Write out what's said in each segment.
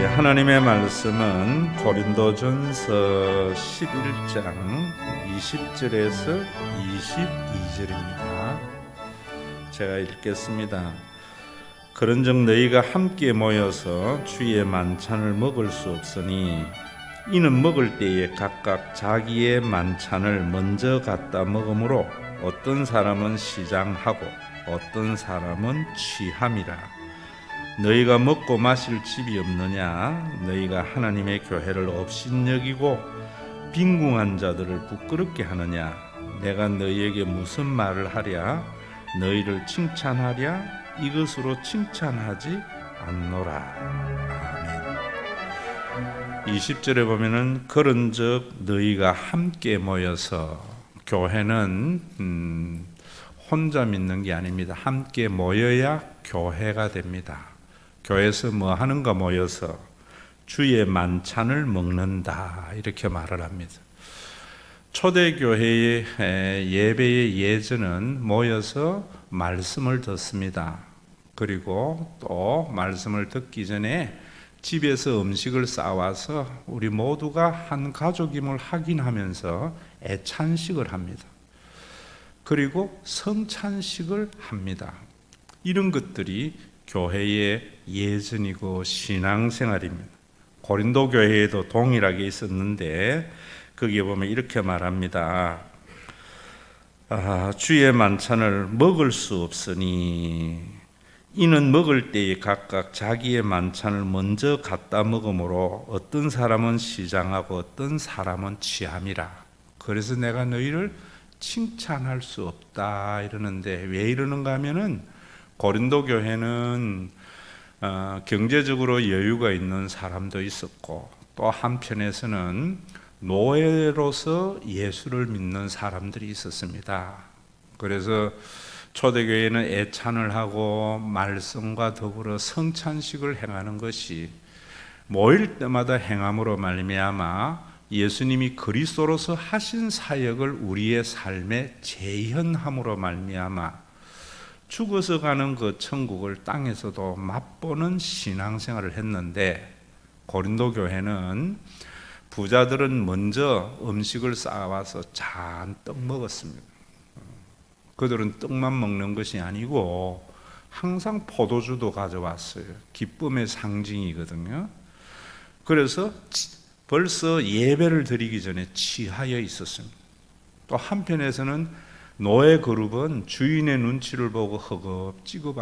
하나님의 말씀은 고린도전서 11장 20절에서 22절입니다. 제가 읽겠습니다. 그런즉 너희가 함께 모여서 주의 만찬을 먹을 수 없으니 이는 먹을 때에 각각 자기의 만찬을 먼저 갖다 먹으므로 어떤 사람은 시장하고 어떤 사람은 취함이라. 너희가 먹고 마실 집이 없느냐? 너희가 하나님의 교회를 업신여기고 빈궁한 자들을 부끄럽게 하느냐? 내가 너희에게 무슨 말을 하랴? 너희를 칭찬하랴? 이것으로 칭찬하지 않노라. 아멘. 20절에 보면은 그런즉 너희가 함께 모여서, 교회는 혼자 믿는 게 아닙니다. 함께 모여야 교회가 됩니다. 교회에서 뭐 하는가 모여서 주의 만찬을 먹는다, 이렇게 말을 합니다. 초대교회의 예배의 예전은 모여서 말씀을 듣습니다. 그리고 또 말씀을 듣기 전에 집에서 음식을 싸와서 우리 모두가 한 가족임을 확인하면서 애찬식을 합니다. 그리고 성찬식을 합니다. 이런 것들이 교회의 예전이고 신앙생활입니다. 고린도 교회에도 동일하게 있었는데 거기에 보면 이렇게 말합니다. 주의 만찬을 먹을 수 없으니 이는 먹을 때에 각각 자기의 만찬을 먼저 갖다 먹으므로 어떤 사람은 시장하고 어떤 사람은 취함이라. 그래서 내가 너희를 칭찬할 수 없다 이러는데, 왜 이러는가 하면은 고린도 교회는 경제적으로 여유가 있는 사람도 있었고, 또 한편에서는 노예로서 예수를 믿는 사람들이 있었습니다. 그래서 초대교회는 애찬을 하고 말씀과 더불어 성찬식을 행하는 것이 모일 때마다 행함으로 말미암아 예수님이 그리스도로서 하신 사역을 우리의 삶에 재현함으로 말미암아 죽어서 가는 그 천국을 땅에서도 맛보는 신앙생활을 했는데, 고린도 교회는 부자들은 먼저 음식을 쌓아와서 잔뜩 먹었습니다. 그들은 떡만 먹는 것이 아니고 항상 포도주도 가져왔어요. 기쁨의 상징이거든요. 그래서 벌써 예배를 드리기 전에 취하여 있었습니다. 또 한편에서는 노예 그룹은 주인의 눈치를 보고 허겁지겁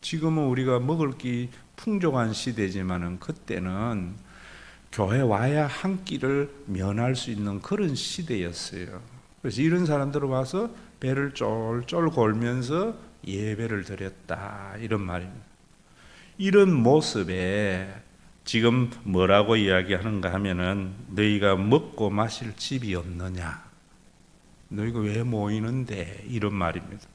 지금은 우리가 먹을 게 풍족한 시대지만은 그때는 교회 와야 한 끼를 면할 수 있는 그런 시대였어요. 그래서 이런 사람들을 와서 배를 쫄쫄 골면서 예배를 드렸다, 이런 말입니다. 이런 모습에 지금 뭐라고 이야기하는가 하면은 너희가 먹고 마실 집이 없느냐? 너희가 왜 모이는데? 이런 말입니다.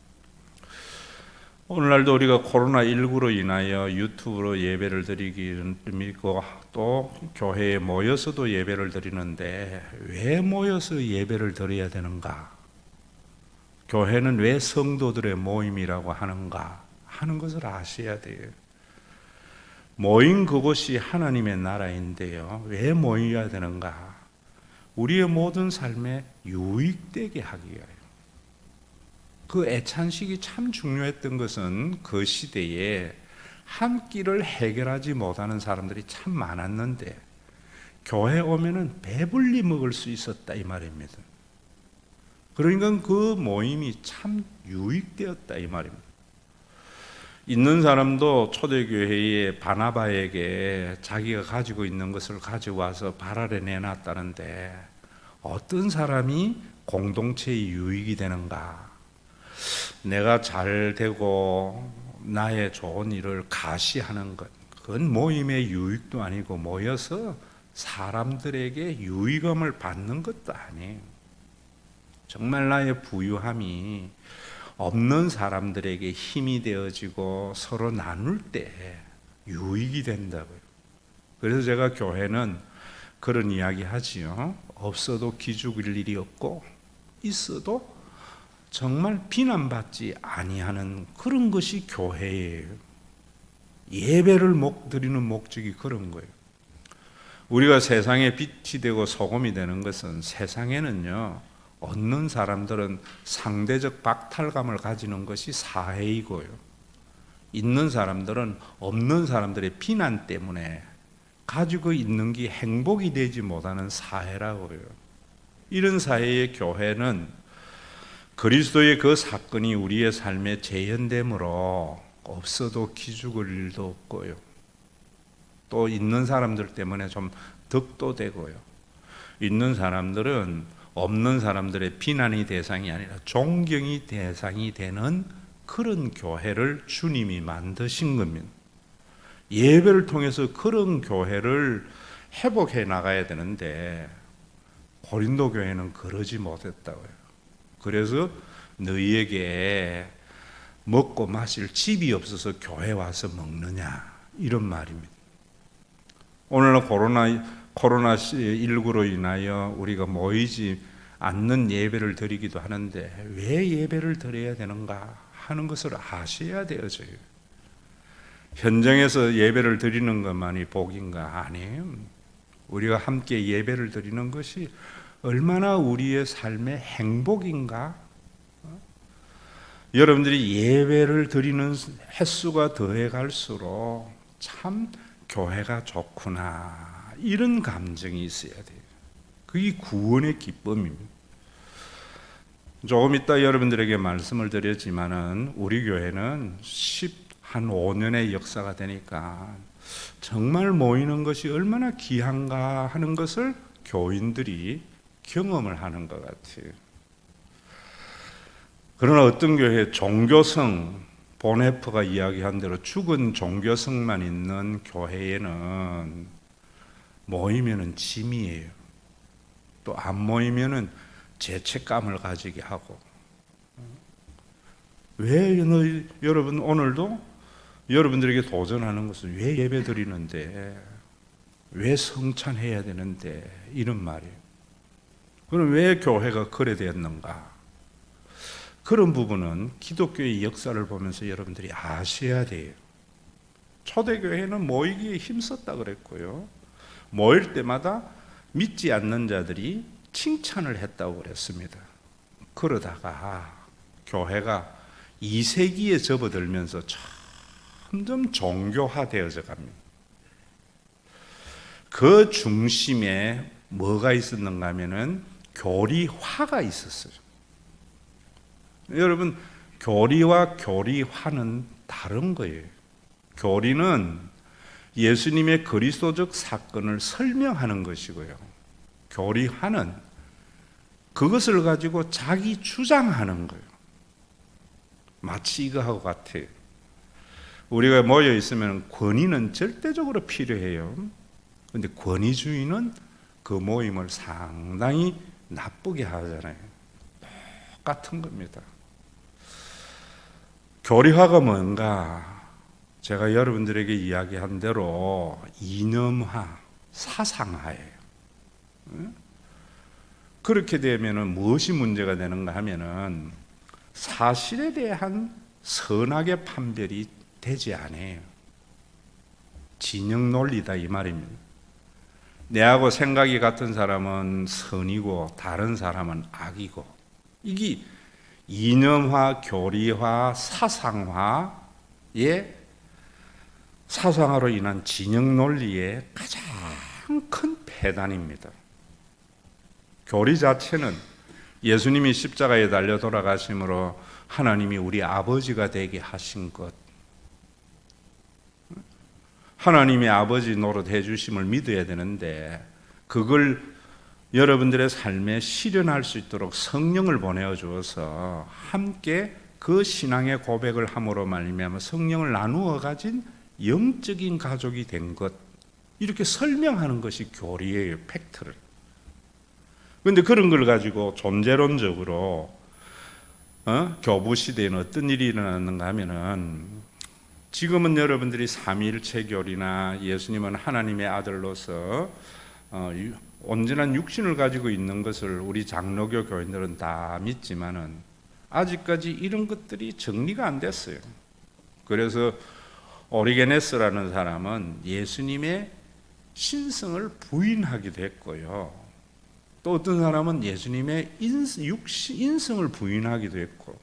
오늘날도 우리가 코로나19로 인하여 유튜브로 예배를 드리기는 믿고 또 교회에 모여서도 예배를 드리는데, 왜 모여서 예배를 드려야 되는가? 교회는 왜 성도들의 모임이라고 하는가 하는 것을 아셔야 돼요. 모인 그곳이 하나님의 나라인데요, 왜 모여야 되는가? 우리의 모든 삶에 유익되게 하기 위하여. 그 애찬식이 참 중요했던 것은 그 시대에 한 끼를 해결하지 못하는 사람들이 참 많았는데 교회 오면은 배불리 먹을 수 있었다, 이 말입니다. 그러니까 그 모임이 참 유익되었다, 이 말입니다. 있는 사람도 초대교회의 바나바에게 자기가 가지고 있는 것을 가지고 와서 발 아래 내놨다는데, 어떤 사람이 공동체의 유익이 되는가? 내가 잘 되고 나의 좋은 일을 가시하는 것, 그건 모임의 유익도 아니고 모여서 사람들에게 유익함을 받는 것도 아니에요. 정말 나의 부유함이 없는 사람들에게 힘이 되어지고 서로 나눌 때 유익이 된다고요. 그래서 제가 교회는 그런 이야기 하지요. 없어도 기죽을 일이 없고 있어도 정말 비난받지 아니하는 그런 것이 교회예요. 예배를 드리는 목적이 그런 거예요. 우리가 세상에 빛이 되고 소금이 되는 것은 세상에는요, 얻는 사람들은 상대적 박탈감을 가지는 것이 사회이고요, 있는 사람들은 없는 사람들의 비난 때문에 가지고 있는 게 행복이 되지 못하는 사회라고요. 이런 사회의 교회는 그리스도의 그 사건이 우리의 삶에 재현됨으로 없어도 기죽을 일도 없고요, 또 있는 사람들 때문에 좀 덕도 되고요, 있는 사람들은 없는 사람들의 비난이 대상이 아니라 존경이 대상이 되는 그런 교회를 주님이 만드신 겁니다. 예배를 통해서 그런 교회를 회복해 나가야 되는데 고린도 교회는 그러지 못했다고요. 그래서 너희에게 먹고 마실 집이 없어서 교회 와서 먹느냐, 이런 말입니다. 오늘날 코로나19로 인하여 우리가 모이지 않는 예배를 드리기도 하는데 왜 예배를 드려야 되는가 하는 것을 아셔야 되어져요. 현장에서 예배를 드리는 것만이 복인가? 아니에요. 우리가 함께 예배를 드리는 것이 얼마나 우리의 삶의 행복인가? 여러분들이 예배를 드리는 횟수가 더해 갈수록 참 교회가 좋구나, 이런 감정이 있어야 돼요. 그게 구원의 기쁨입니다. 조금 이따 여러분들에게 말씀을 드렸지만은 우리 교회는 한 5년의 역사가 되니까 정말 모이는 것이 얼마나 귀한가 하는 것을 교인들이 경험을 하는 것 같아요. 그러나 어떤 교회 종교성, 보네프가 이야기한 대로 죽은 종교성만 있는 교회에는 모이면은 짐이에요. 또 안 모이면은 죄책감을 가지게 하고. 왜 여러분 오늘도 여러분들에게 도전하는 것은 왜 예배 드리는데, 왜 성찬해야 되는데, 이런 말이에요. 그럼 왜 교회가 그래 되었는가? 그런 부분은 기독교의 역사를 보면서 여러분들이 아셔야 돼요. 초대교회는 모이기에 힘썼다 그랬고요, 모일 때마다 믿지 않는 자들이 칭찬을 했다고 그랬습니다. 그러다가 교회가 2세기에 접어들면서 점점 종교화되어져 갑니다. 그 중심에 뭐가 있었는가 하면은 교리화가 있었어요. 여러분, 교리와 교리화는 다른 거예요. 교리는 예수님의 그리스도적 사건을 설명하는 것이고요, 교리화는 그것을 가지고 자기 주장하는 거예요. 마치 이거하고 같아요. 우리가 모여 있으면 권위는 절대적으로 필요해요. 그런데 권위주의는 그 모임을 상당히 나쁘게 하잖아요. 똑같은 겁니다. 교리화가 뭔가, 제가 여러분들에게 이야기한 대로 이념화, 사상화예요. 그렇게 되면 무엇이 문제가 되는가 하면은 사실에 대한 선악의 판별이 되지 않아요. 진영 논리다, 이 말입니다. 내하고 생각이 같은 사람은 선이고 다른 사람은 악이고, 이게 이념화, 교리화, 사상화로 인한 진영 논리의 가장 큰 폐단입니다. 교리 자체는 예수님이 십자가에 달려 돌아가심으로 하나님이 우리 아버지가 되게 하신 것, 하나님의 아버지 노릇해 주심을 믿어야 되는데, 그걸 여러분들의 삶에 실현할 수 있도록 성령을 보내어 주어서 함께 그 신앙의 고백을 함으로 말미암아 성령을 나누어 가진 영적인 가족이 된 것, 이렇게 설명하는 것이 교리예요, 팩트를. 그런데 그런 걸 가지고 존재론적으로 교부 시대에는 어떤 일이 일어났는가 하면은, 지금은 여러분들이 삼위일체교리나 예수님은 하나님의 아들로서 온전한 육신을 가지고 있는 것을 우리 장로교 교인들은 다 믿지만은 아직까지 이런 것들이 정리가 안 됐어요. 그래서 오리게네스라는 사람은 예수님의 신성을 부인하기도 했고요. 또 어떤 사람은 예수님의 인성을 부인하기도 했고,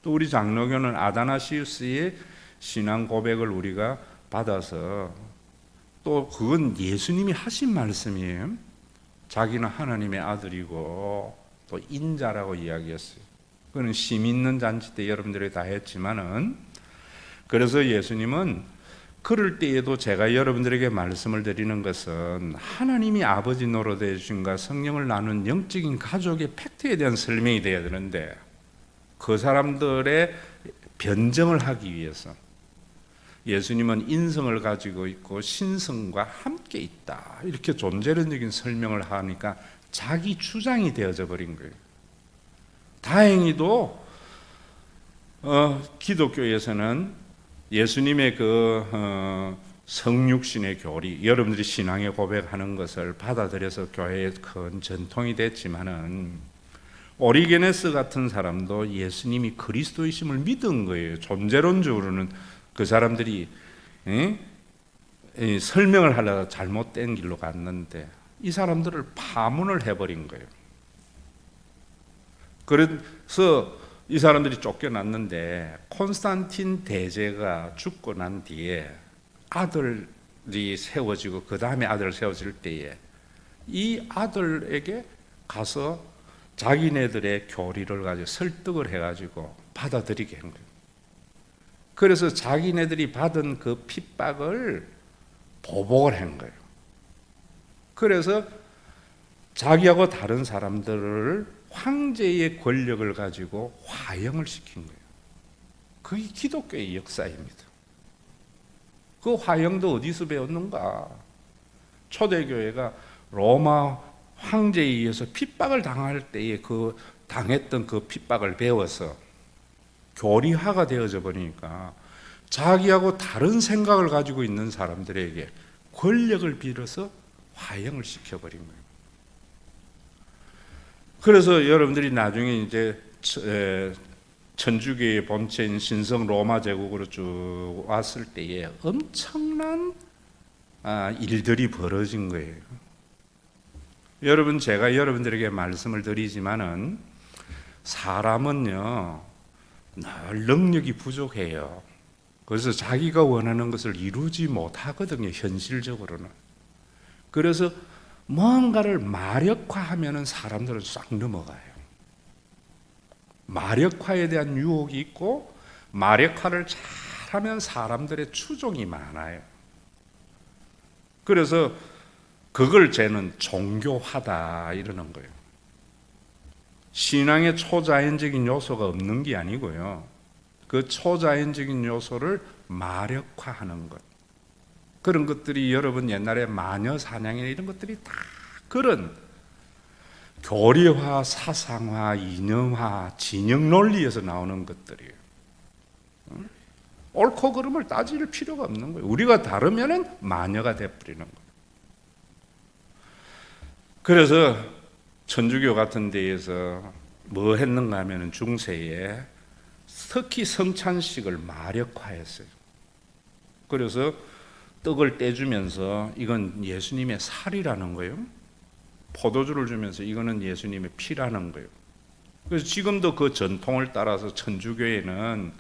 또 우리 장로교는 아다나시우스의 신앙 고백을 우리가 받아서 또 그건 예수님이 하신 말씀이에요. 자기는 하나님의 아들이고 또 인자라고 이야기했어요. 그는 심 있는 잔치 때 여러분들이 다 했지만은, 그래서 예수님은 그럴 때에도 제가 여러분들에게 말씀을 드리는 것은 하나님이 아버지 노릇해 주신과 성령을 나눈 영적인 가족의 팩트에 대한 설명이 되어야 되는데, 그 사람들의 변정을 하기 위해서 예수님은 인성을 가지고 있고 신성과 함께 있다, 이렇게 존재론적인 설명을 하니까 자기 주장이 되어져 버린 거예요. 다행히도 기독교에서는 예수님의 그 성육신의 교리, 여러분들이 신앙의 고백하는 것을 받아들여서 교회에 큰 전통이 됐지만은, 오리게네스 같은 사람도 예수님이 그리스도이심을 믿은 거예요. 존재론적으로는 그 사람들이 설명을 하려다 잘못된 길로 갔는데 이 사람들을 파문을 해버린 거예요. 그래서 이 사람들이 쫓겨났는데, 콘스탄틴 대제가 죽고 난 뒤에 아들이 세워지고 그 다음에 아들 세워질 때에 이 아들에게 가서 자기네들의 교리를 가지고 설득을 해가지고 받아들이게 한 거예요. 그래서 자기네들이 받은 그 핍박을 보복을 한 거예요. 그래서 자기하고 다른 사람들을 황제의 권력을 가지고 화형을 시킨 거예요. 그게 기독교의 역사입니다. 그 화형도 어디서 배웠는가? 초대교회가 로마 황제에 의해서 핍박을 당할 때에 그 당했던 그 핍박을 배워서 교리화가 되어져 버리니까 자기하고 다른 생각을 가지고 있는 사람들에게 권력을 빌어서 화형을 시켜버린 거예요. 그래서 여러분들이 나중에 이제 천주교의 본체인 신성 로마 제국으로 쭉 왔을 때에 엄청난 일들이 벌어진 거예요. 여러분, 제가 여러분들에게 말씀을 드리지만은 사람은요 늘 능력이 부족해요. 그래서 자기가 원하는 것을 이루지 못하거든요, 현실적으로는. 그래서 뭔가를 마력화하면은 사람들은 싹 넘어가요. 마력화에 대한 유혹이 있고, 마력화를 잘하면 사람들의 추종이 많아요. 그래서 그걸 쟤는 종교화다 이러는 거예요. 신앙에 초자연적인 요소가 없는 게 아니고요, 그 초자연적인 요소를 마력화하는 것, 그런 것들이 여러분 옛날에 마녀 사냥이나 이런 것들이 다 그런 교리화, 사상화, 이념화, 진영 논리에서 나오는 것들이에요. 옳고 그름을 따질 필요가 없는 거예요. 우리가 다르면은 마녀가 돼버리는 거예요. 그래서 천주교 같은 데에서 뭐 했는가 하면은 중세에 특히 성찬식을 마력화했어요. 그래서 떡을 떼주면서 이건 예수님의 살이라는 거예요. 포도주를 주면서 이거는 예수님의 피라는 거예요. 그래서 지금도 그 전통을 따라서 천주교에는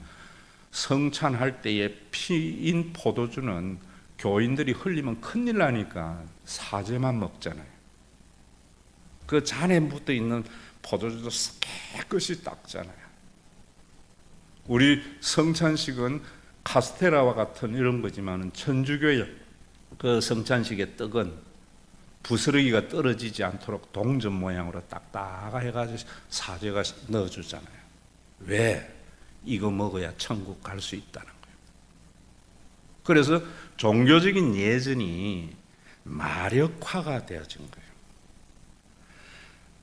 성찬할 때에 피인 포도주는 교인들이 흘리면 큰일 나니까 사제만 먹잖아요. 그 잔에 묻어 있는 포도주도 깨끗이 닦잖아요. 우리 성찬식은 카스테라와 같은 이런 거지만 천주교의 그 성찬식의 떡은 부스러기가 떨어지지 않도록 동전 모양으로 딱딱하게 해가지고 사제가 넣어주잖아요. 왜? 이거 먹어야 천국 갈 수 있다는 거예요. 그래서 종교적인 예전이 마력화가 되어진 거예요.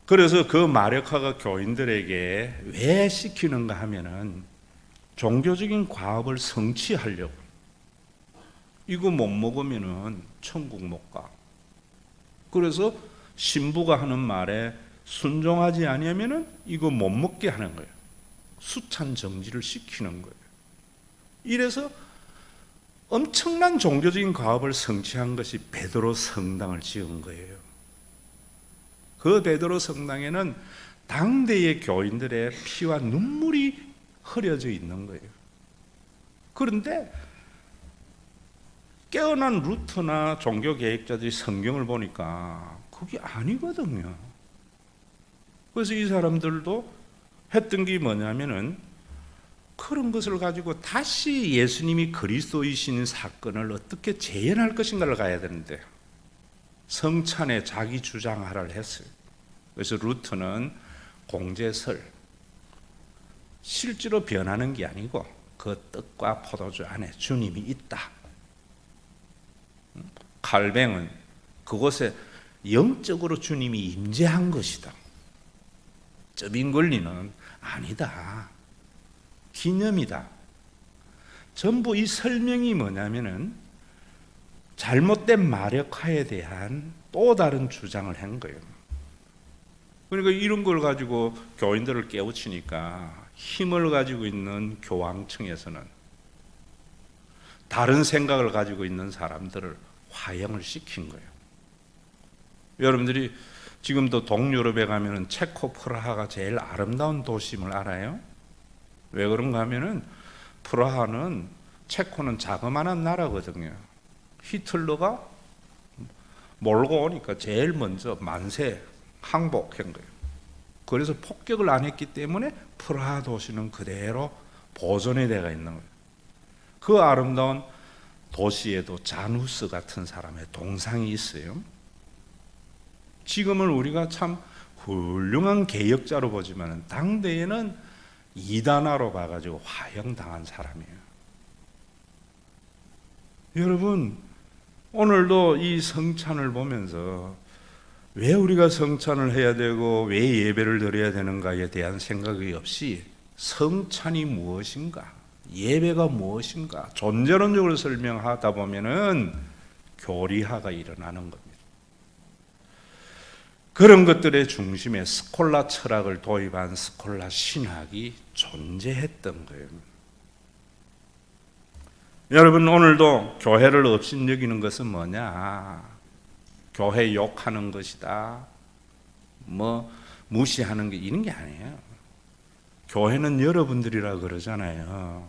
그래서 그 마력화가 교인들에게 왜 시키는가 하면은 종교적인 과업을 성취하려고. 이거 못 먹으면은 천국 못 가. 그래서 신부가 하는 말에 순종하지 아니하면은 이거 못 먹게 하는 거예요. 수찬 정지를 시키는 거예요. 이래서 엄청난 종교적인 과업을 성취한 것이 베드로 성당을 지은 거예요. 그 베드로 성당에는 당대의 교인들의 피와 눈물이 흐려져 있는 거예요. 그런데 깨어난 루터나 종교 계획자들이 성경을 보니까 그게 아니거든요. 그래서 이 사람들도 했던 게 뭐냐면은 그런 것을 가지고 다시 예수님이 그리스도이신 사건을 어떻게 재현할 것인가를 가야 되는데 성찬에 자기 주장하라를 했어요. 그래서 루터는 공제설, 실제로 변하는 게 아니고 그 떡과 포도주 안에 주님이 있다. 칼뱅은 그곳에 영적으로 주님이 임재한 것이다. 쩌빙걸리는 아니다. 기념이다. 전부 이 설명이 뭐냐면은 잘못된 마력화에 대한 또 다른 주장을 한 거예요. 그러니까 이런 걸 가지고 교인들을 깨우치니까 힘을 가지고 있는 교황청에서는 다른 생각을 가지고 있는 사람들을 화형을 시킨 거예요. 여러분들이 지금도 동유럽에 가면은 체코 프라하가 제일 아름다운 도심을 알아요? 왜 그런가 하면은 프라하는 체코는 자그마한 나라거든요. 히틀러가 몰고 오니까 제일 먼저 만세 항복한 거예요. 그래서 폭격을 안 했기 때문에 프라하 도시는 그대로 보존이 되어 있는 거예요. 그 아름다운 도시에도 자누스 같은 사람의 동상이 있어요. 지금은 우리가 참 훌륭한 개혁자로 보지만 당대에는 이단화로 봐가지고 화형당한 사람이에요. 여러분, 오늘도 이 성찬을 보면서 왜 우리가 성찬을 해야 되고 왜 예배를 드려야 되는가에 대한 생각이 없이 성찬이 무엇인가, 예배가 무엇인가 존재론적으로 설명하다 보면은 교리화가 일어나는 겁니다. 그런 것들의 중심에 스콜라 철학을 도입한 스콜라 신학이 존재했던 거예요. 여러분, 오늘도 교회를 업신여기는 것은 뭐냐? 교회 욕하는 것이다, 뭐 무시하는 게 이런 게 아니에요. 교회는 여러분들이라 그러잖아요.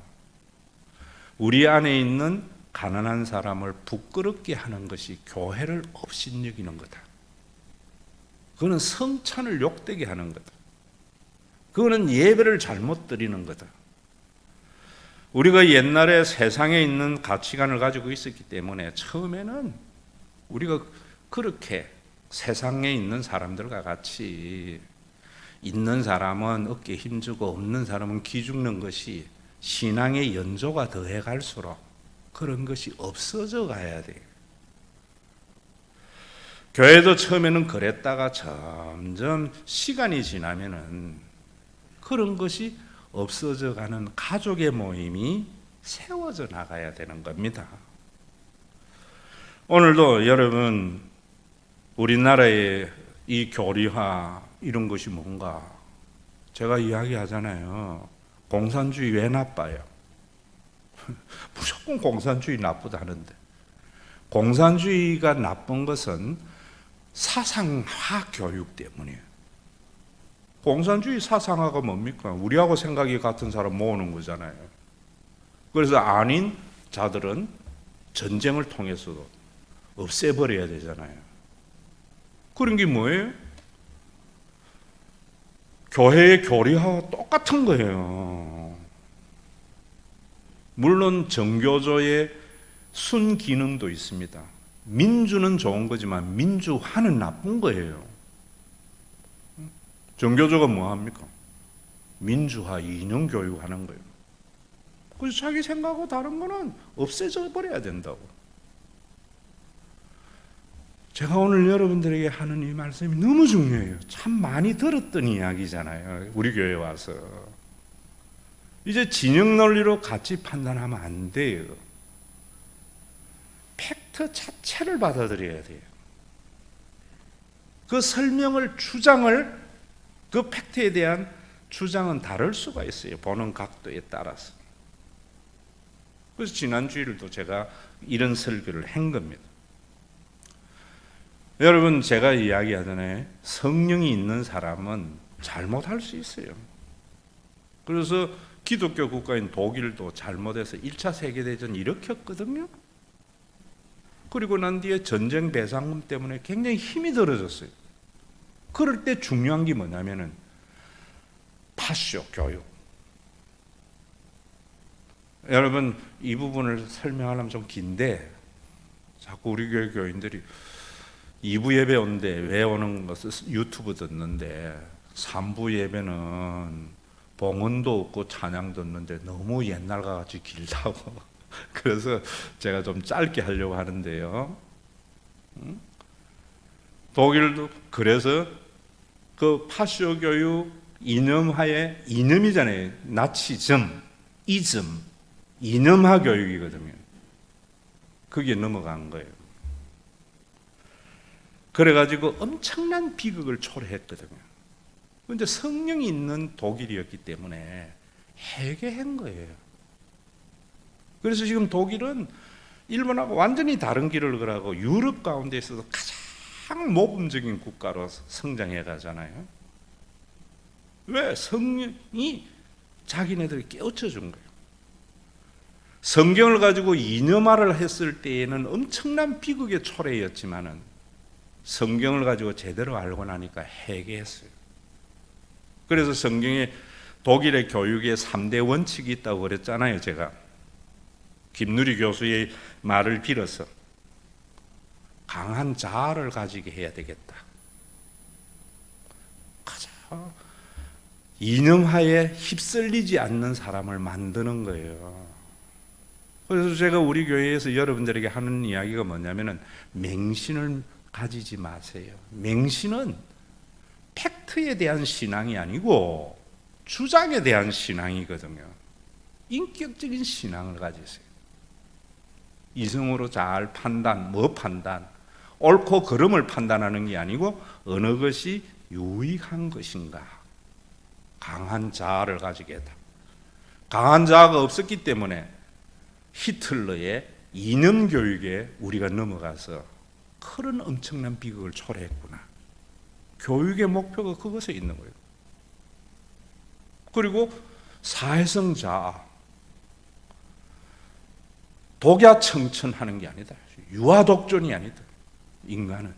우리 안에 있는 가난한 사람을 부끄럽게 하는 것이 교회를 업신여기는 거다. 그거는 성찬을 욕되게 하는 거다. 그거는 예배를 잘못 드리는 거다. 우리가 옛날에 세상에 있는 가치관을 가지고 있었기 때문에 처음에는 우리가 그렇게 세상에 있는 사람들과 같이 있는 사람은 어깨에 힘주고 없는 사람은 기죽는 것이 신앙의 연조가 더해 갈수록 그런 것이 없어져 가야 돼요. 교회도 처음에는 그랬다가 점점 시간이 지나면은 그런 것이 없어져 가는 가족의 모임이 세워져 나가야 되는 겁니다. 오늘도 여러분, 우리나라의 이 교리화 이런 것이 뭔가, 제가 이야기하잖아요. 공산주의 왜 나빠요? 무조건 공산주의 나쁘다는데, 공산주의가 나쁜 것은 사상화 교육 때문이에요. 공산주의 사상화가 뭡니까? 우리하고 생각이 같은 사람 모으는 거잖아요. 그래서 아닌 자들은 전쟁을 통해서도 없애버려야 되잖아요. 그런 게 뭐예요? 교회의 교리화와 똑같은 거예요. 물론 정교조의 순기능도 있습니다. 민주는 좋은 거지만 민주화는 나쁜 거예요. 정교조가 뭐 합니까? 민주화, 이념교육 하는 거예요. 그래서 자기 생각하고 다른 거는 없애져 버려야 된다고. 제가 오늘 여러분들에게 하는 이 말씀이 너무 중요해요. 참 많이 들었던 이야기잖아요. 우리 교회에 와서. 이제 진영 논리로 가치 판단하면 안 돼요. 팩트 자체를 받아들여야 돼요. 그 설명을, 주장을, 그 팩트에 대한 주장은 다를 수가 있어요. 보는 각도에 따라서. 그래서 지난 주일도 제가 이런 설교를 한 겁니다. 여러분, 제가 이야기하잖아요. 성령이 있는 사람은 잘못할 수 있어요. 그래서 기독교 국가인 독일도 잘못해서 1차 세계대전 일으켰거든요. 그리고 난 뒤에 전쟁 배상금 때문에 굉장히 힘이 들어졌어요. 그럴 때 중요한 게 뭐냐면은 파쇼 교육. 여러분, 이 부분을 설명하려면 좀 긴데 자꾸 우리 교회 교인들이 2부 예배 오는데 왜 오는 것을 유튜브 듣는데 3부 예배는 봉헌도 없고 찬양도 없는데 너무 옛날과 같이 길다고 그래서 제가 좀 짧게 하려고 하는데요. 독일도 그래서 그 파쇼 교육 이념하에, 이념이잖아요. 나치즘, 이즘, 이념화 교육이거든요. 그게 넘어간 거예요. 그래가지고 엄청난 비극을 초래했거든요. 그런데 성령이 있는 독일이었기 때문에 해결한 거예요. 그래서 지금 독일은 일본하고 완전히 다른 길을 걸어가고 유럽 가운데 있어서 가장 모범적인 국가로 성장해 가잖아요. 왜? 성령이 자기네들을 깨우쳐 준 거예요. 성경을 가지고 이념화를 했을 때에는 엄청난 비극의 초래였지만은 성경을 가지고 제대로 알고 나니까 해결했어요. 그래서 성경에 독일의 교육에 3대 원칙이 있다고 그랬잖아요. 제가 김누리 교수의 말을 빌어서 강한 자아를 가지게 해야 되겠다. 가장 이념하에 휩쓸리지 않는 사람을 만드는 거예요. 그래서 제가 우리 교회에서 여러분들에게 하는 이야기가 뭐냐면은 맹신을 가지지 마세요. 맹신은 팩트에 대한 신앙이 아니고 주장에 대한 신앙이거든요. 인격적인 신앙을 가지세요. 이성으로 잘 판단, 옳고 그름을 판단하는 게 아니고 어느 것이 유익한 것인가. 강한 자아를 가지겠다. 강한 자아가 없었기 때문에 히틀러의 이념 교육에 우리가 넘어가서 그런 엄청난 비극을 초래했구나. 교육의 목표가 그것에 있는 거예요. 그리고 사회성 자아, 독야청천하는 게 아니다. 유아독존이 아니다. 인간은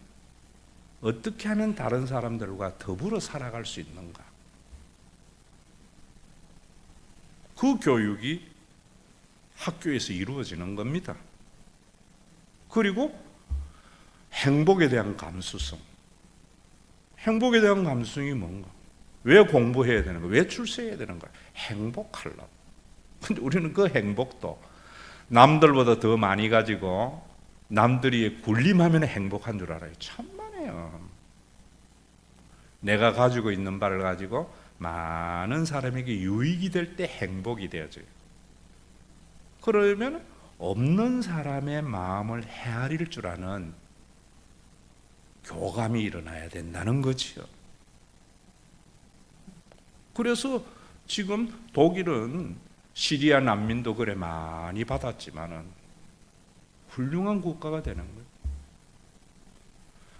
어떻게 하면 다른 사람들과 더불어 살아갈 수 있는가? 그 교육이 학교에서 이루어지는 겁니다. 그리고 행복에 대한 감수성. 행복에 대한 감수성이 뭔가? 왜 공부해야 되는가? 왜 출세해야 되는가? 행복하려고. 근데 우리는 그 행복도 남들보다 더 많이 가지고 남들이 군림하면 행복한 줄 알아요. 천만에요. 내가 가지고 있는 바를 가지고 많은 사람에게 유익이 될 때 행복이 되어져요. 그러면 없는 사람의 마음을 헤아릴 줄 아는 교감이 일어나야 된다는 거지요. 그래서 지금 독일은 시리아 난민도 그래 많이 받았지만은 훌륭한 국가가 되는 거예요.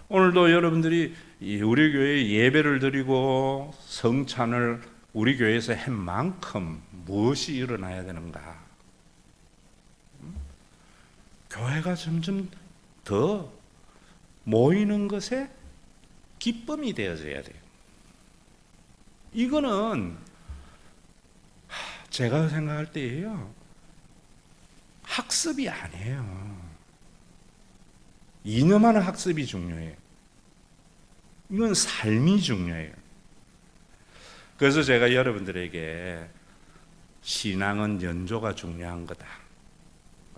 오늘도 여러분들이 우리 교회에 예배를 드리고 성찬을 우리 교회에서 한 만큼 무엇이 일어나야 되는가? 교회가 점점 더 모이는 것에 기쁨이 되어져야 돼요. 이거는 제가 생각할 때예요. 학습이 아니에요. 이념하는 학습이 중요해요. 이건 삶이 중요해요. 그래서 제가 여러분들에게 신앙은 연조가 중요한 거다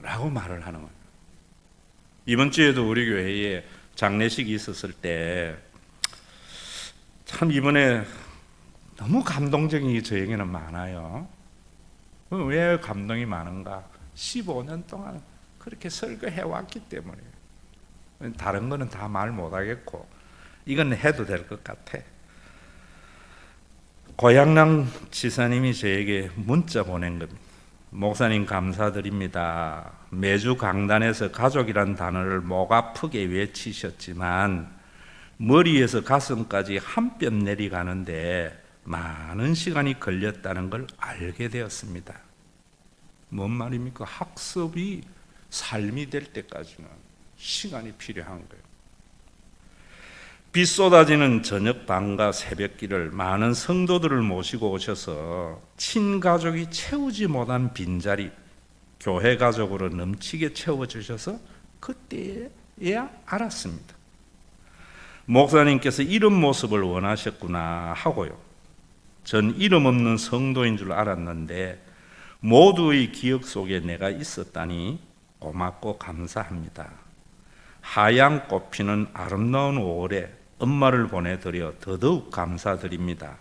라고 말을 하는 거예요. 이번 주에도 우리 교회에 장례식이 있었을 때 참 이번에 너무 감동적인 저에게는 많아요. 왜 감동이 많은가? 15년 동안 그렇게 설교해 왔기 때문에. 다른 거는 다 말 못하겠고 이건 해도 될 것 같아. 고향랑 지사님이 저에게 문자 보낸 겁니다. 목사님 감사드립니다. 매주 강단에서 가족이란 단어를 목 아프게 외치셨지만 머리에서 가슴까지 한 뼘 내려가는데 많은 시간이 걸렸다는 걸 알게 되었습니다. 뭔 말입니까? 학습이 삶이 될 때까지는 시간이 필요한 거예요. 비 쏟아지는 저녁 밤과 새벽길을 많은 성도들을 모시고 오셔서 친가족이 채우지 못한 빈자리 교회 가족으로 넘치게 채워주셔서 그때야 알았습니다. 목사님께서 이런 모습을 원하셨구나 하고요. 전 이름 없는 성도인 줄 알았는데 모두의 기억 속에 내가 있었다니 고맙고 감사합니다. 하얀 꽃피는 아름다운 5월에 엄마를 보내드려 더더욱 감사드립니다.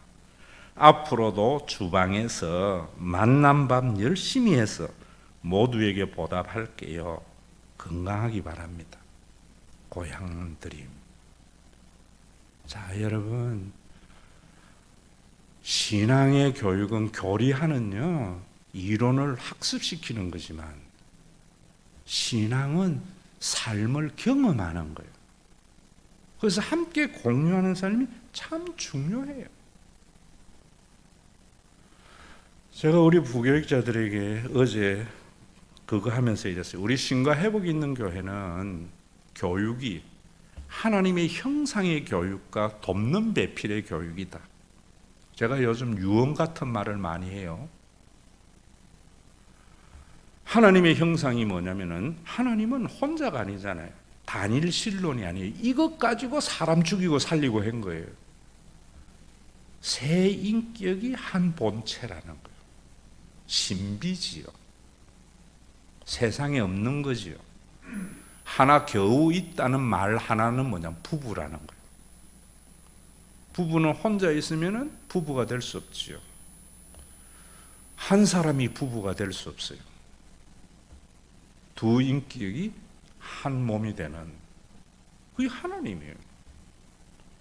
앞으로도 주방에서 만남밥 열심히 해서 모두에게 보답할게요. 건강하기 바랍니다. 고향 드림. 자, 여러분, 신앙의 교육은 교리하는요 이론을 학습시키는 거지만 신앙은 삶을 경험하는 거예요. 그래서 함께 공유하는 삶이 참 중요해요. 제가 우리 부교육자들에게 어제 그거 하면서 얘기했어요. 우리 신과 회복이 있는 교회는 교육이 하나님의 형상의 교육과 돕는 배필의 교육이다. 제가 요즘 유언 같은 말을 많이 해요. 하나님의 형상이 뭐냐면은 하나님은 혼자가 아니잖아요. 단일 신론이 아니에요. 이것 가지고 사람 죽이고 살리고 한 거예요. 세 인격이 한 본체라는 거예요. 신비지요. 세상에 없는 거지요. 하나 겨우 있다는 말 하나는 뭐냐? 부부라는 거예요. 부부는 혼자 있으면은 부부가 될 수 없지요. 한 사람이 부부가 될 수 없어요. 두 인격이 한 몸이 되는 그게 하나님이에요.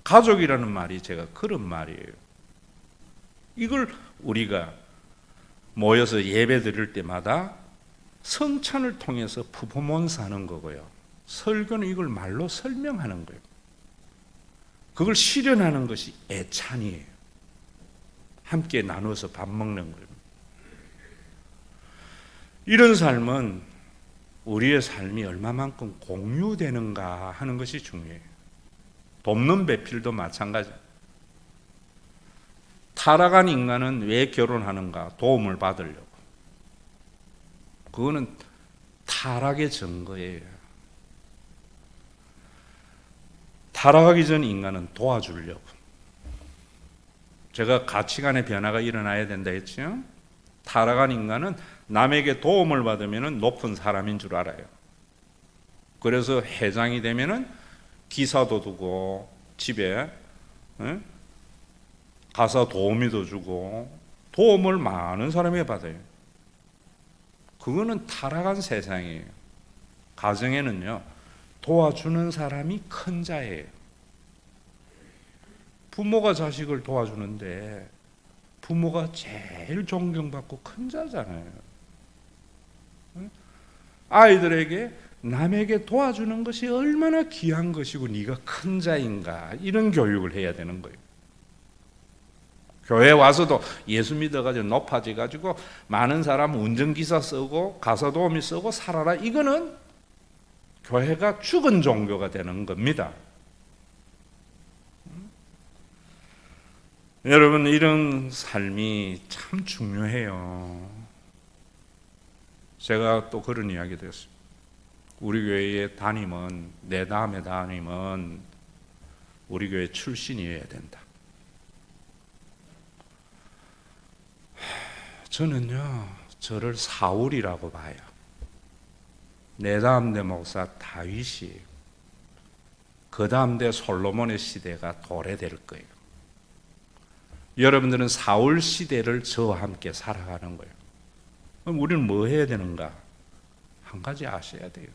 가족이라는 말이 제가 그런 말이에요. 이걸 우리가 모여서 예배 드릴 때마다 성찬을 통해서 퍼포먼스 하는 거고요. 설교는 이걸 말로 설명하는 거예요. 그걸 실현하는 것이 애찬이에요. 함께 나눠서 밥 먹는 거예요. 이런 삶은 우리의 삶이 얼마만큼 공유되는가 하는 것이 중요해요. 돕는 배필도 마찬가지. 타락한 인간은 왜 결혼하는가? 도움을 받으려고. 그거는 타락의 증거예요. 타락하기 전 인간은 도와주려고. 제가 가치관의 변화가 일어나야 된다 했죠. 타락한 인간은 남에게 도움을 받으면 높은 사람인 줄 알아요. 그래서 회장이 되면 기사도 두고 집에 가서 도우미도 주고 도움을 많은 사람에게 받아요. 그거는 타락한 세상이에요. 가정에는요 도와주는 사람이 큰 자예요. 부모가 자식을 도와주는데 부모가 제일 존경받고 큰 자잖아요. 아이들에게 남에게 도와주는 것이 얼마나 귀한 것이고 네가 큰 자인가 이런 교육을 해야 되는 거예요. 교회 와서도 예수 믿어가지고 높아져가지고 많은 사람 운전기사 쓰고 가사도우미 쓰고 살아라, 이거는 교회가 죽은 종교가 되는 겁니다. 여러분, 이런 삶이 참 중요해요. 제가 또 그런 이야기도 했어요. 우리 교회의 담임은, 내 다음에 담임은 우리 교회 출신이어야 된다. 저는요 저를 사울이라고 봐요. 내 다음 대 목사 다윗이, 그 다음 대 솔로몬의 시대가 도래될 거예요. 여러분들은 사울 시대를 저와 함께 살아가는 거예요. 그럼 우리는 뭐 해야 되는가? 한 가지 아셔야 돼요.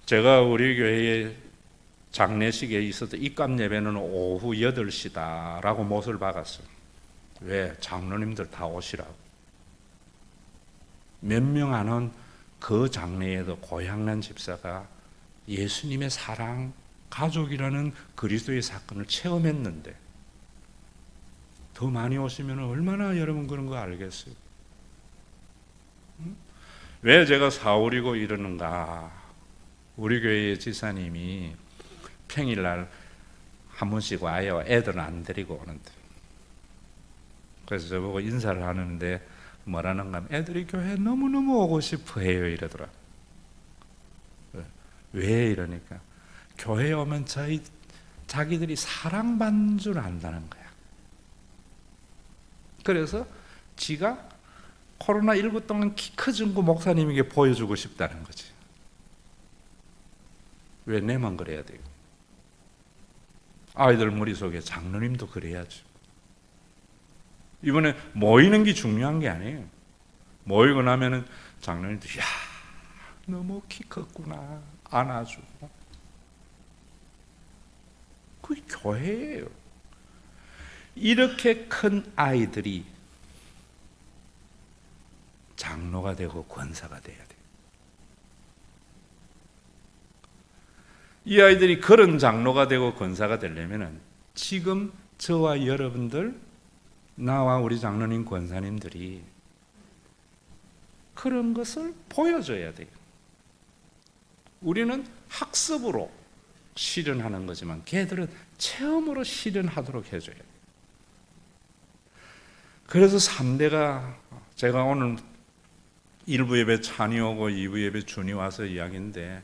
제가 우리 교회에 장례식에 있었던 입감 예배는 오후 8시다라고 못을 박았어요. 왜? 장로님들 다 오시라고. 몇 명 아는 그 장래에도 고향난 집사가 예수님의 사랑, 가족이라는 그리스도의 사건을 체험했는데 더 많이 오시면 얼마나 여러분 그런 거 알겠어요? 왜 제가 사울이고 이러는가? 우리 교회의 지사님이 평일날 한 번씩 와요. 애들은 안 데리고 오는데. 그래서 저보고 인사를 하는데 뭐라는가 하면 애들이 교회 너무너무 오고 싶어 해요 이러더라. 왜 이러니까 교회에 오면 자기들이 사랑받는 줄 안다는 거야. 그래서 지가 코로나19 동안 키 커진 거 목사님에게 보여주고 싶다는 거지. 왜 내만 그래야 돼요? 아이들 머릿속에 장로님도 그래야죠. 이번에 모이는 게 중요한 게 아니에요. 모이고 나면은 장로님도 야 너무 키 컸구나 안아주고. 그게 교회예요. 이렇게 큰 아이들이 장로가 되고 권사가 돼야 돼요. 이 아이들이 그런 장로가 되고 권사가 되려면 지금 저와 여러분들, 나와 우리 장로님 권사님들이 그런 것을 보여줘야 돼요. 우리는 학습으로 실현하는 거지만 걔들은 체험으로 실현하도록 해줘야 돼요. 그래서 3대가 제가 오늘 1부 예배 찬이 오고 2부 예배 준이 와서 이야기인데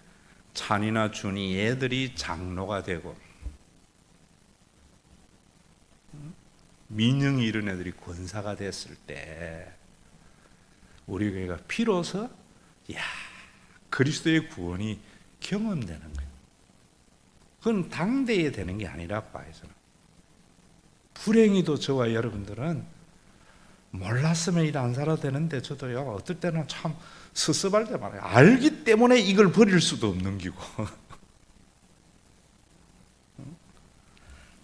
찬이나 준이 얘들이 장로가 되고 민영이 이런 애들이 권사가 됐을 때 우리 교회가 비로소 그리스도의 구원이 경험되는 거예요. 그건 당대에 되는 게 아니라고 봐요. 저는. 불행히도 저와 여러분들은 몰랐으면 일 안 살아도 되는데 저도요 어떨 때는 참 섭섭할 때 많아요. 알기 때문에 이걸 버릴 수도 없는 기고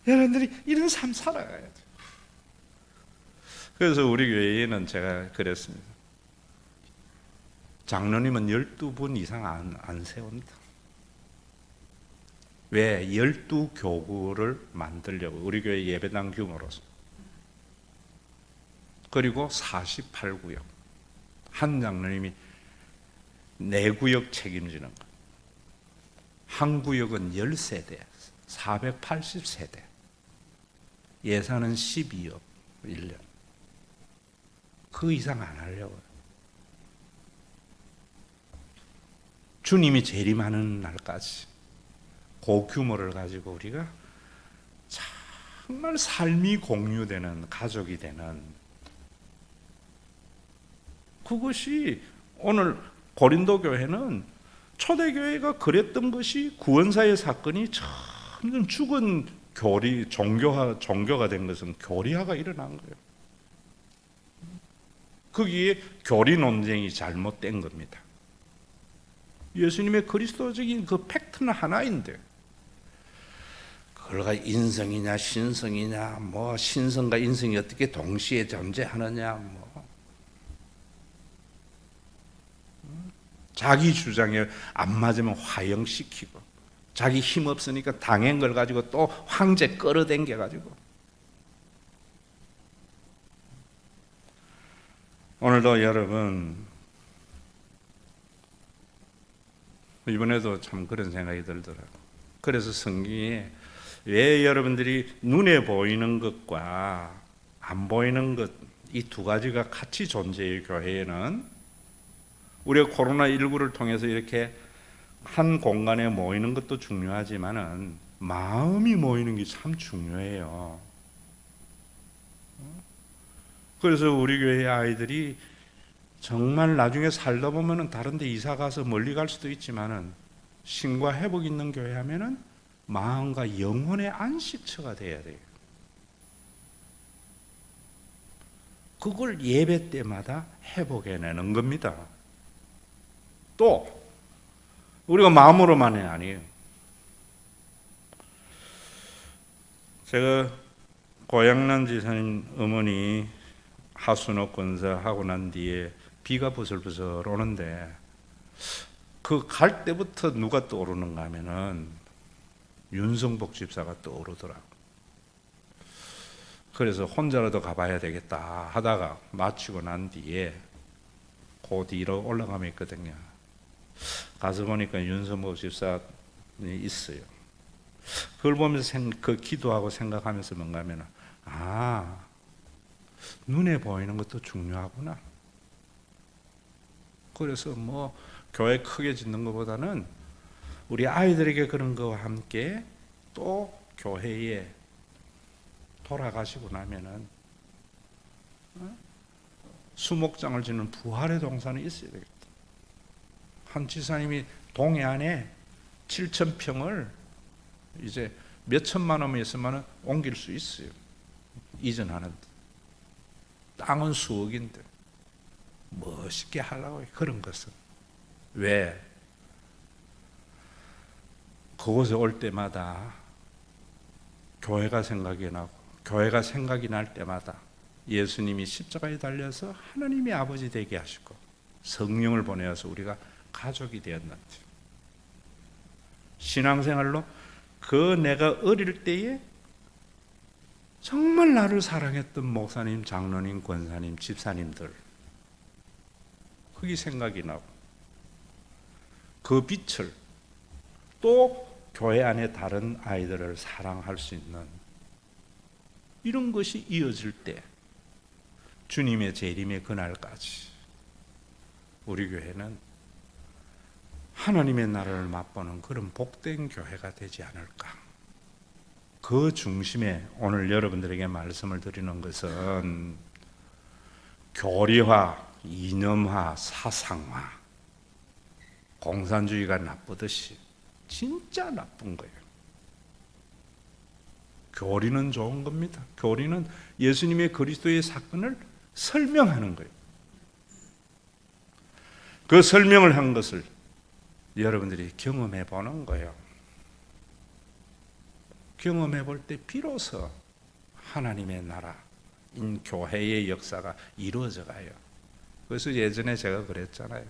여러분들이 이런 삶 살아가야 돼요. 그래서 우리 교회에는 제가 그랬습니다. 장로님은 12분 이상 안 세운다. 왜? 12교구를 만들려고. 우리 교회 예배당 규모로서. 그리고 48구역. 한 장로님이 4구역 책임지는 것. 한 구역은 10세대, 480세대. 예산은 12억 1년. 그 이상 안 하려고요. 주님이 재림하는 날까지 그 규모를 가지고 우리가 정말 삶이 공유되는 가족이 되는 그것이 오늘 고린도 교회는 초대교회가 그랬던 것이 구원사의 사건이 점점 죽은 종교가 된 것은 교리화가 일어난 거예요. 거기에 교리 논쟁이 잘못된 겁니다. 예수님의 그리스도적인 그 팩트는 하나인데 그걸가 인성이냐 신성이냐 뭐 신성과 인성이 어떻게 동시에 존재하느냐 뭐 자기 주장에 안 맞으면 화형시키고 자기 힘 없으니까 당한 걸 가지고 또 황제 끌어당겨 가지고 오늘도 여러분 이번에도 참 그런 생각이 들더라고요. 그래서 성경에 왜 여러분들이 눈에 보이는 것과 안 보이는 것 이 두 가지가 같이 존재해요. 교회에는 우리가 코로나19를 통해서 이렇게 한 공간에 모이는 것도 중요하지만은 마음이 모이는 게 참 중요해요. 그래서 우리 교회 아이들이 정말 나중에 살다 보면은 다른 데 이사 가서 멀리 갈 수도 있지만은 신과 회복 있는 교회 하면은 마음과 영혼의 안식처가 돼야 돼요. 그걸 예배 때마다 회복해내는 겁니다. 또 우리가 마음으로만이 아니에요. 제가 고양란 지사님 어머니 하순옥 권사 하고 난 뒤에 비가 부슬부슬 오는데 그 갈 때부터 누가 떠오르는가 하면은 윤성복 집사가 떠오르더라. 그래서 혼자라도 가봐야 되겠다 하다가 마치고 난 뒤에 그 뒤로 올라가면 있거든요. 가서 보니까 윤성복 집사가 있어요. 그걸 보면서 그 기도하고 생각하면서 뭔가 하면 눈에 보이는 것도 중요하구나. 그래서 뭐 교회 크게 짓는 것보다는 우리 아이들에게 그런 거와 함께 또 교회에 돌아가시고 나면은 수목장을 짓는 부활의 동산이 있어야 되겠다. 한 지사님이 동해 안에 7,000평을 이제 몇 천만 원이 있으면 옮길 수 있어요. 이전하는데 땅은 수억인데 멋있게 하려고 그런 것은 왜? 그곳에 올 때마다 교회가 생각이 나고 교회가 생각이 날 때마다 예수님이 십자가에 달려서 하나님의 아버지 되게 하시고 성령을 보내어서 우리가 가족이 되었는데 신앙생활로 그 내가 어릴 때에 정말 나를 사랑했던 목사님, 장로님, 권사님, 집사님들 그게 생각이 나고 그 빛을 또 교회 안에 다른 아이들을 사랑할 수 있는 이런 것이 이어질 때 주님의 재림의 그날까지 우리 교회는 하나님의 나라를 맛보는 그런 복된 교회가 되지 않을까. 그 중심에 오늘 여러분들에게 말씀을 드리는 것은 교리화, 이념화, 사상화, 공산주의가 나쁘듯이 진짜 나쁜 거예요. 교리는 좋은 겁니다. 교리는 예수님의 그리스도의 사건을 설명하는 거예요. 그 설명을 한 것을 여러분들이 경험해 보는 거예요. 경험해 볼 때 비로소 하나님의 나라인 교회의 역사가 이루어져 가요. 그래서 예전에 제가 그랬잖아요.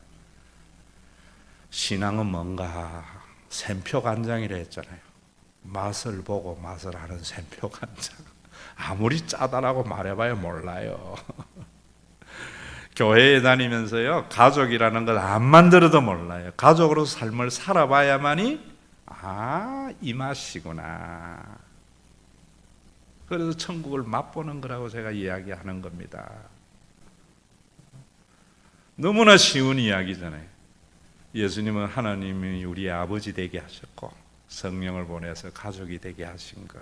신앙은 뭔가 샘표간장이라 했잖아요. 맛을 보고 맛을 아는 샘표간장. 아무리 짜다라고 말해봐야 몰라요. 교회에 다니면서요, 가족이라는 걸 안 만들어도 몰라요. 가족으로 삶을 살아봐야만이 이 맛이구나. 그래서 천국을 맛보는 거라고 제가 이야기하는 겁니다. 너무나 쉬운 이야기잖아요. 예수님은 하나님이 우리 아버지 되게 하셨고 성령을 보내서 가족이 되게 하신 것.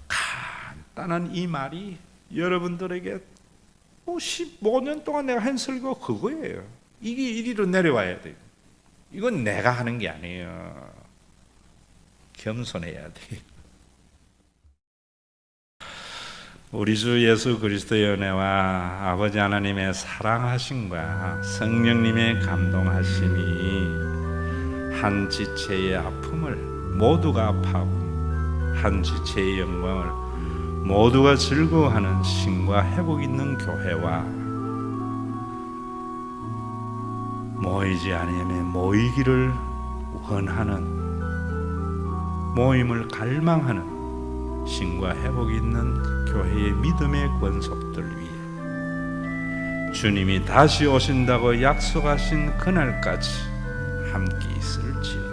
간단한 이 말이 여러분들에게 15년 동안 내가 한 설교 그거예요. 이게 이리로 내려와야 돼요. 이건 내가 하는 게 아니에요. 겸손해야 돼요. 우리 주 예수 그리스도의 은혜와 아버지 하나님의 사랑하심과 성령님의 감동하심이 한 지체의 아픔을 모두가 아파하고 한 지체의 영광을 모두가 즐거워하는 신과 회복 있는 교회와 모이지 않으면 모이기를 원하는 모임을 갈망하는 신과 회복 있는 교회의 믿음의 권속들 위해 주님이 다시 오신다고 약속하신 그날까지 함께 있을지어다.